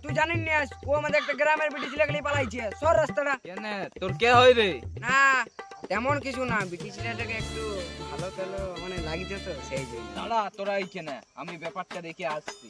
তুই জানিস না ও আমাদের একটা গ্রামের বিটি ছেলেগুলি পালাইছে সর রাস্তাটা। কেন তোর কে হয় রে? না তেমন কিছু না, বিটি ছেলেটাকে একটু ভালো ভালো মানে লাগিছে তো সেই জন্য। দাঁড়া তোরা এইখানে, আমি ব্যাপারটা দেখে আসছি।